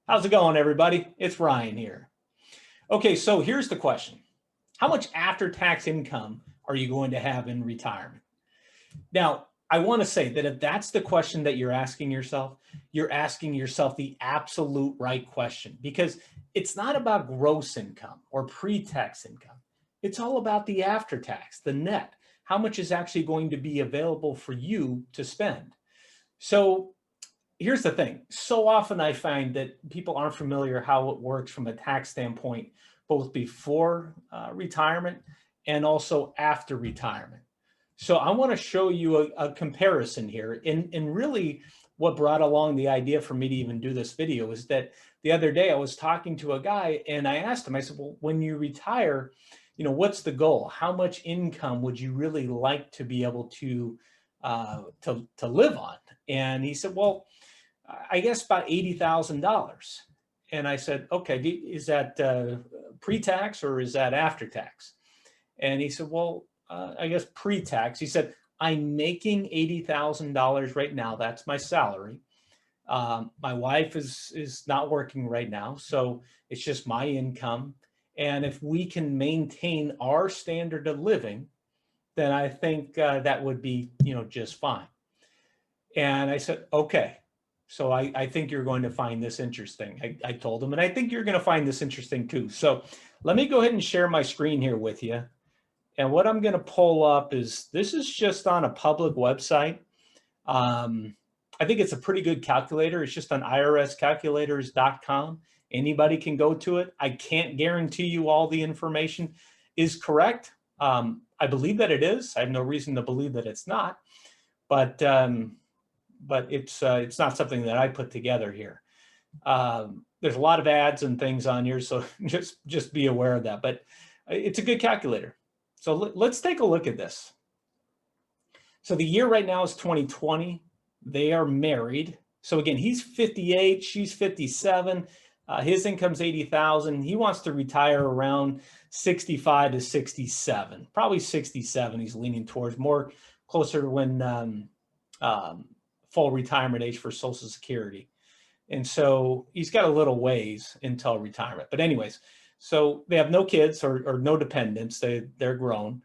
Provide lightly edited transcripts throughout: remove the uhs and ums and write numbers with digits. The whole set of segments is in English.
How's it going, everybody? It's Ryan here. Okay, so here's the question. How much after-tax income are you going to have in retirement? Now, I want to say that if that's the question that you're asking yourself the absolute right question because it's not about gross income or pre-tax income. It's all about the after-tax, the net. How much is actually going to be available for you to spend? So here's the thing. So often I find that people aren't familiar how it works from a tax standpoint, both before retirement and also after retirement. So I want to show you a comparison here. And really what brought along the idea for me to even do this video is that the other day I was talking to a guy and I asked him, I said, well, when you retire, what's the goal? How much income would you really like to be able to live on? And he said, well, I guess about $80,000. And I said, okay, is that pre-tax or is that after tax? And he said, well, I guess pre-tax. He said, I'm making $80,000 right now. That's my salary. My wife is not working right now, so it's just my income. And if we can maintain our standard of living, then I think that would be, just fine. And I said, okay. So I think you're going to find this interesting. I told him, and I think you're going to find this interesting too. So let me go ahead and share my screen here with you. And what I'm going to pull up this is just on a public website. I think it's a pretty good calculator. It's just on irscalculators.com. Anybody can go to it. I can't guarantee you all the information is correct. I believe that it is. I have no reason to believe that it's not. But it's not something that I put together here. There's a lot of ads and things on here, so just be aware of that. But it's a good calculator. So let's take a look at this. So the year right now is 2020. They are married. So again, he's 58, she's 57. His income's 80,000. He wants to retire around 65 to 67, probably 67. He's leaning towards more closer to when full retirement age for Social Security. And so he's got a little ways until retirement. But anyways, so they have no kids or no dependents. They're grown.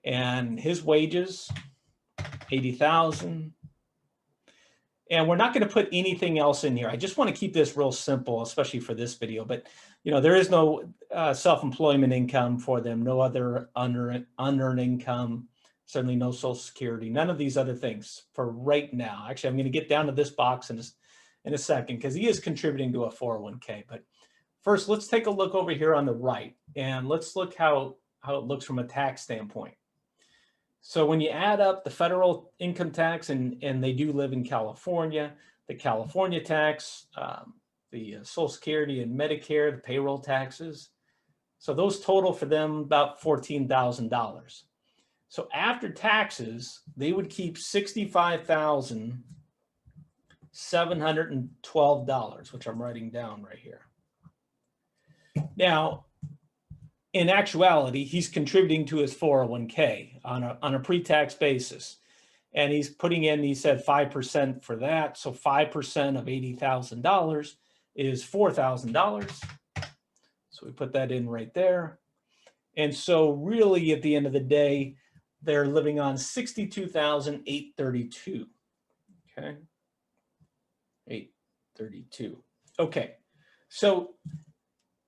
And his wages, 80,000. And we're not going to put anything else in here. I just want to keep this real simple, especially for this video. But, there is no self-employment income for them, no other unearned income, certainly no Social Security, none of these other things for right now. Actually, I'm going to get down to this box in a second because he is contributing to a 401k. But first, let's take a look over here on the right, and let's look how it looks from a tax standpoint. So when you add up the federal income tax, and they do live in California, the California tax, the Social Security and Medicare, the payroll taxes. So those total for them about $14,000. So after taxes, they would keep $65,712, which I'm writing down right here. Now, in actuality, he's contributing to his 401k on a pre-tax basis. And he's putting in, he said 5% for that. So 5% of $80,000 is $4,000. So we put that in right there. And so really at the end of the day, they're living on $62,832. Okay. 832. Okay. So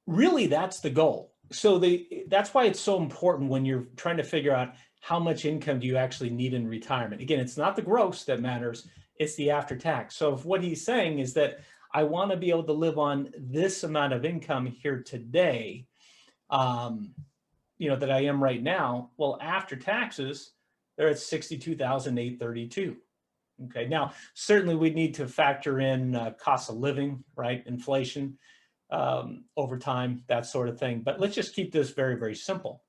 really that's the goal. So that's why it's so important when you're trying to figure out how much income do you actually need in retirement. Again, it's not the gross that matters, it's the after tax. So if what he's saying is that I want to be able to live on this amount of income here today, that I am right now, well, after taxes, they're at $62,832. Okay, now certainly we need to factor in cost of living, right? Inflation, over time, that sort of thing. But let's just keep this very, very simple.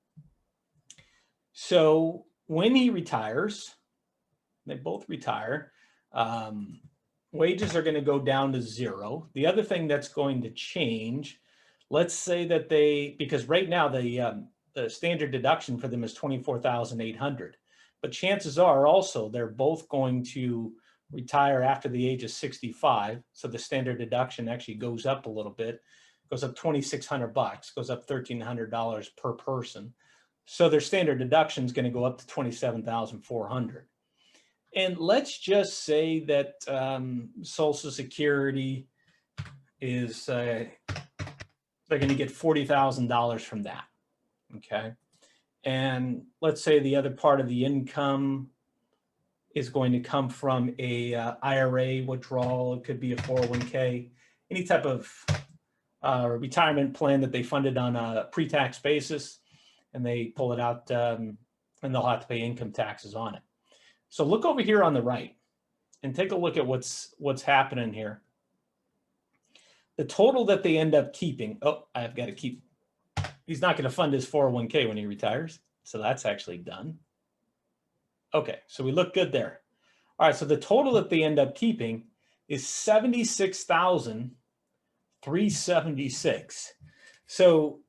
So when he retires, they both retire, wages are going to go down to zero. The other thing that's going to change, let's say that because right now the standard deduction for them is $24,800, but chances are also they're both going to retire after the age of 65, so the standard deduction actually goes up a little bit, goes up $2,600, goes up $1,300 per person. So their standard deduction is going to go up to $27,400. And let's just say that Social Security is, they're going to get $40,000 from that, okay? And let's say the other part of the income is going to come from a IRA withdrawal. It could be a 401k, any type of retirement plan that they funded on a pre-tax basis, and they pull it out and they'll have to pay income taxes on it. So look over here on the right and take a look at what's happening here. The total that they end up keeping, oh, I've got to keep, he's not going to fund his 401k when he retires. So that's actually done. Okay, so we look good there. All right, so the total that they end up keeping is $76,376. So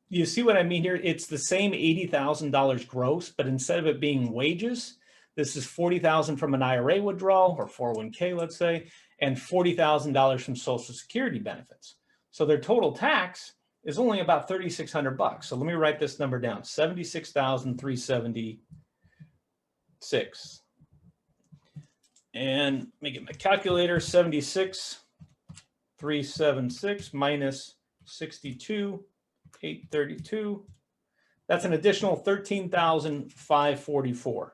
you see what I mean here? It's the same $80,000 gross, but instead of it being wages, this is $40,000 from an IRA withdrawal or 401k, let's say, and $40,000 from Social Security benefits. So their total tax is only about $3,600. So let me write this number down: $76,376. And let me get my calculator: 76,376 minus 62,832. That's an additional $13,544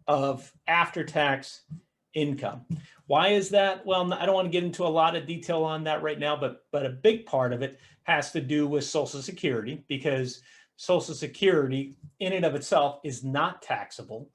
of after-tax income. Why is that? Well, I don't want to get into a lot of detail on that right now, but a big part of it has to do with Social Security, because Social Security in and of itself is not taxable.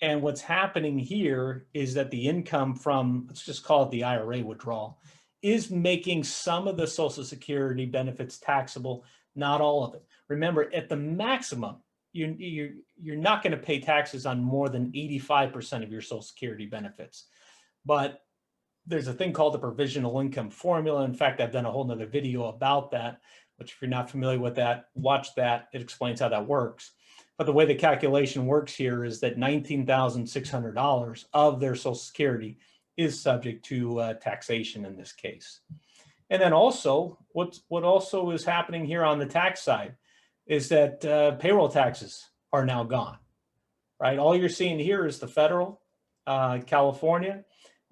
And what's happening here is that the income from, let's just call it the IRA withdrawal, is making some of the Social Security benefits taxable, not all of it. Remember, at the maximum, you're not going to pay taxes on more than 85% of your Social Security benefits. But there's a thing called the provisional income formula. In fact, I've done a whole nother video about that, which if you're not familiar with that, watch that. It explains how that works. But the way the calculation works here is that $19,600 of their Social Security is subject to taxation in this case. And then also, what also is happening here on the tax side is that payroll taxes are now gone, right? All you're seeing here is the federal, California.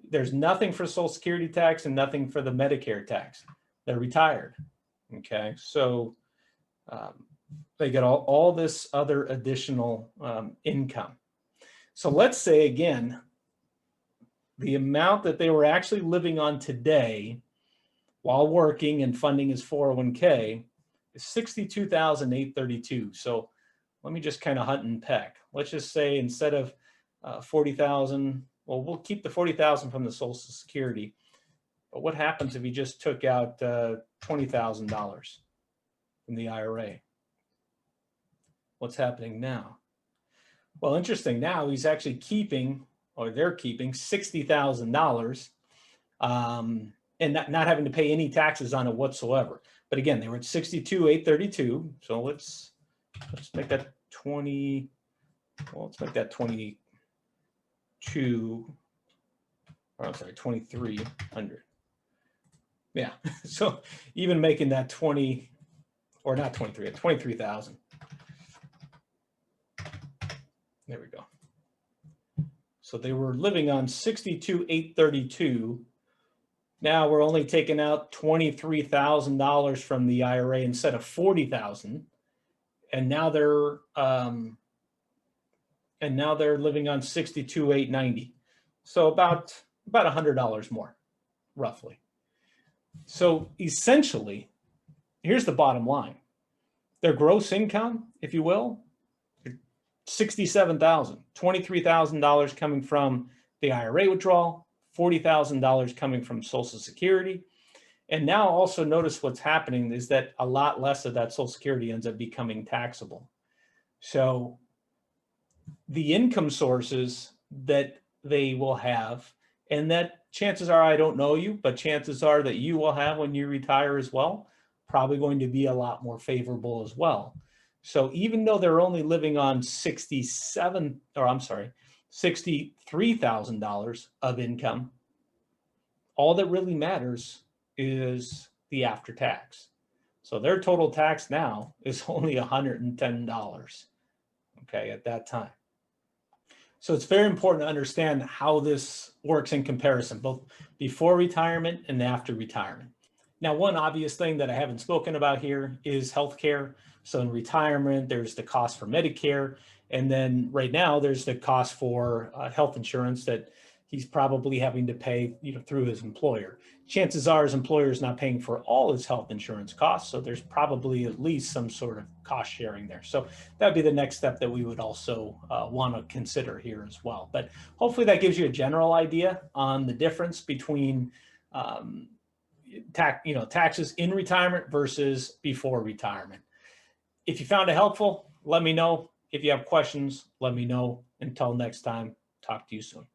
There's nothing for Social Security tax and nothing for the Medicare tax. They're retired, okay? So they get all this other additional income. So let's say, again, the amount that they were actually living on today while working and funding his 401k is $62,832. So let me just kind of hunt and peck. Let's just say instead of 40,000, well, we'll keep the 40,000 from the Social Security. But what happens if you just took out $20,000 from the IRA? What's happening now? Well, interesting. Now he's actually keeping, or they're keeping, $60,000 and not having to pay any taxes on it whatsoever. But again, they were at $62,832. So let's make that 20. Well, let's make that 22. Or I'm sorry, 2,300. Yeah. So even making that 20, or not 23, 23,000. There we go. So they were living on $62,832. Now we're only taking out $23,000 from the IRA instead of $40,000, and now they're living on $62,890. So about $100 more, roughly. So essentially, here's the bottom line: their gross income, if you will, $67,000, $23,000 coming from the IRA withdrawal, $40,000 coming from Social Security. And now also notice what's happening is that a lot less of that Social Security ends up becoming taxable. So the income sources that they will have, and that chances are, I don't know you, but chances are that you will have when you retire as well, probably going to be a lot more favorable as well. So even though they're only living on $63,000 of income, all that really matters is the after tax. So their total tax now is only $110, okay, at that time. So it's very important to understand how this works in comparison, both before retirement and after retirement. Now, one obvious thing that I haven't spoken about here is healthcare. So in retirement, there's the cost for Medicare. And then right now there's the cost for health insurance that he's probably having to pay, through his employer. Chances are his employer is not paying for all his health insurance costs. So there's probably at least some sort of cost sharing there. So that'd be the next step that we would also want to consider here as well. But hopefully that gives you a general idea on the difference between taxes in retirement versus before retirement. If you found it helpful, let me know. If you have questions, let me know. Until next time, talk to you soon.